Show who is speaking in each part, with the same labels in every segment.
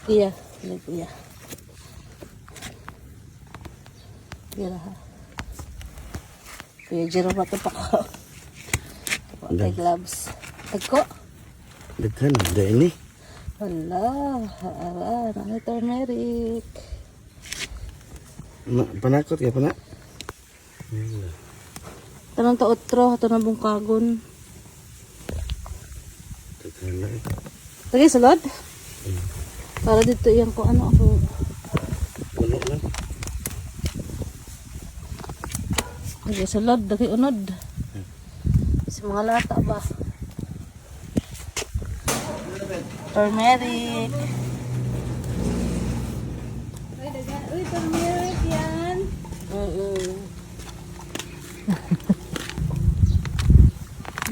Speaker 1: Iya, ini kuya. Iya lah. Kuya Jero pa ito pa ko. Pakai gloves. Teko.
Speaker 2: Daghan, ada ini.
Speaker 1: Wala, nani turmeric.
Speaker 2: Panakot ya, panak?
Speaker 1: Tanong to otro, ito na bungkagon.
Speaker 2: Daghan na eh.
Speaker 1: Lagi salad? Para dito yan ko ano ako.
Speaker 2: Puno lang.
Speaker 1: Lagi salad, lagi unod. Sa mga lata ba? Turmeric.
Speaker 3: Uy, turmeric yan.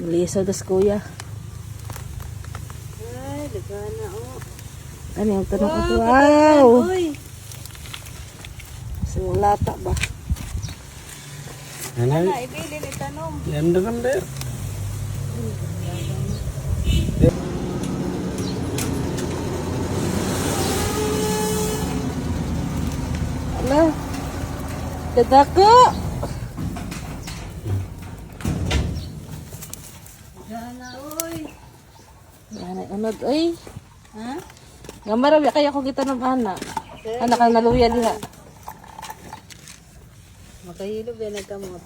Speaker 1: Liso das kuya.
Speaker 3: Ay, lagana oh.
Speaker 1: Ano yung tanong ko? Wow!
Speaker 3: Uy.
Speaker 1: Sa mga lata ba?
Speaker 2: Ano?
Speaker 3: Ibili ni tanom.
Speaker 2: Yan dagan deh.
Speaker 1: Ala. Ganda ko!
Speaker 3: Lagana, uy.
Speaker 1: Yan ay unod. Uy!
Speaker 3: Ha?
Speaker 1: Gamara ba kaya ko kita ng anak? Anak ang naluya diha.
Speaker 3: Makahilo ba nagkamot?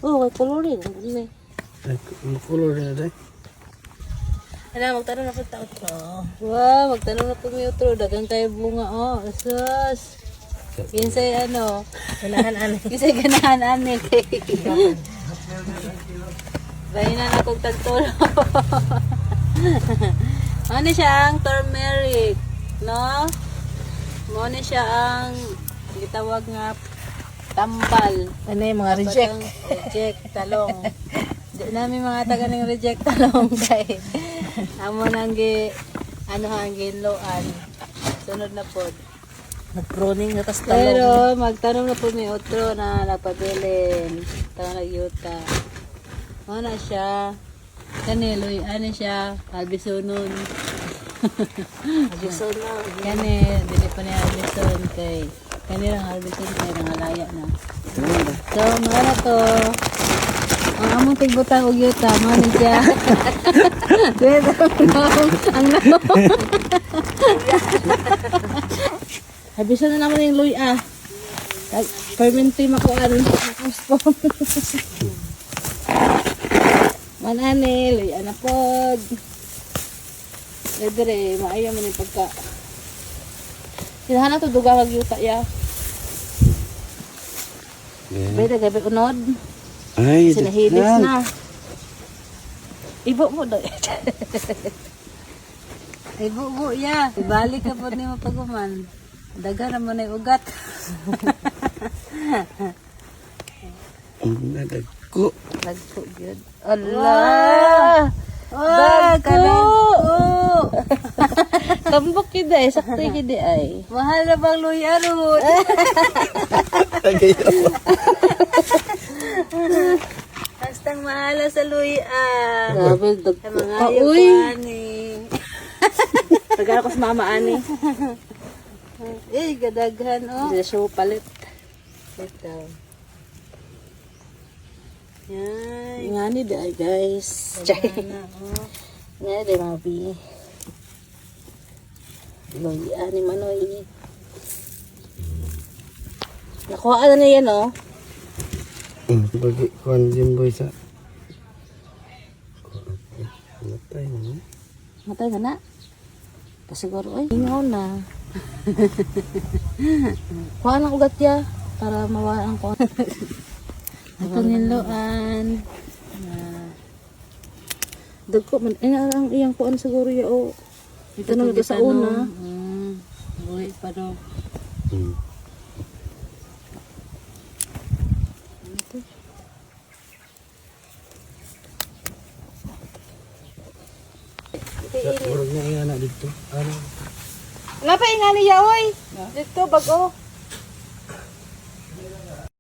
Speaker 1: Oh, may kolorin. Ano
Speaker 2: Color na deh.
Speaker 1: Ano, magtanong na po tao to. Wow, magtanong na po may utro. Dagang kayo bunga, oh. Asus. Kinsay ano? Ganahan ani. Kinsay ganahan ani. Bayin na akong tagtulo. Ano siya ang turmeric, no? Ano siya ang gitawag nga tambal. Ano yung mga reject? Reject, talong. Di namin mga taga ng reject talong kay amo nang ano hangin loan. Sunod na pod. Nag-pruning na tas talong. Pero magtanong na po may otro na napabilin. Tanong nagyuta. Ano siya? Kaniloy, ano siya? Albisunon. Albisunon. Kani, dili pa niya albison kay kanilang albison kay nangalaya na. So, mga na to. Ang among tigbutang og yuta, man siya. Ang naong. Albison na naman yung luy ah. Fermenty makuan. Manane, luy anapod. Dere, maayo man yung pagka. Sinahan na to duga kag yuta ya. Beda gabi unod.
Speaker 2: Ay,
Speaker 1: Sinahilis
Speaker 2: daghan.
Speaker 1: na. Ibo mo daw.
Speaker 3: Ibu ya. Ibalik ka po ni mo paguman. Daga naman ay ugat.
Speaker 2: Ang nadagko.
Speaker 1: Lagpo gyud. Allah.
Speaker 3: Dagko.
Speaker 1: Kambok kid ay sakto kid ay.
Speaker 3: Mahal na bang luy arod? Hastang mahala sa luy ah.
Speaker 1: Grabe
Speaker 3: Sa
Speaker 1: dagko.
Speaker 3: mga
Speaker 1: Uy.
Speaker 3: ayuani.
Speaker 1: Tagara ko sa mama ani.
Speaker 3: Eh, gadaghan oh.
Speaker 1: Hindi siya palit.
Speaker 3: Ito. Yan.
Speaker 1: Ngani di ay guys.
Speaker 3: Gadaghan oh.
Speaker 1: Ngani di mabi. Loy ani manoy. Nakuha na niya no.
Speaker 2: Bagi kuan Jimboy sa. Matay na.
Speaker 1: Matay ka na. Pasiguro ay ingaw na. Kuha ng ugat ya para mawaan ko. Ito niloan. Dagko man ang iyang kuan siguro ya o. Ito na ito sa una.
Speaker 3: Buhay pa no.
Speaker 2: Urog na iya na dito. Ano?
Speaker 1: Wala pa ingani ya oy. Dito bago.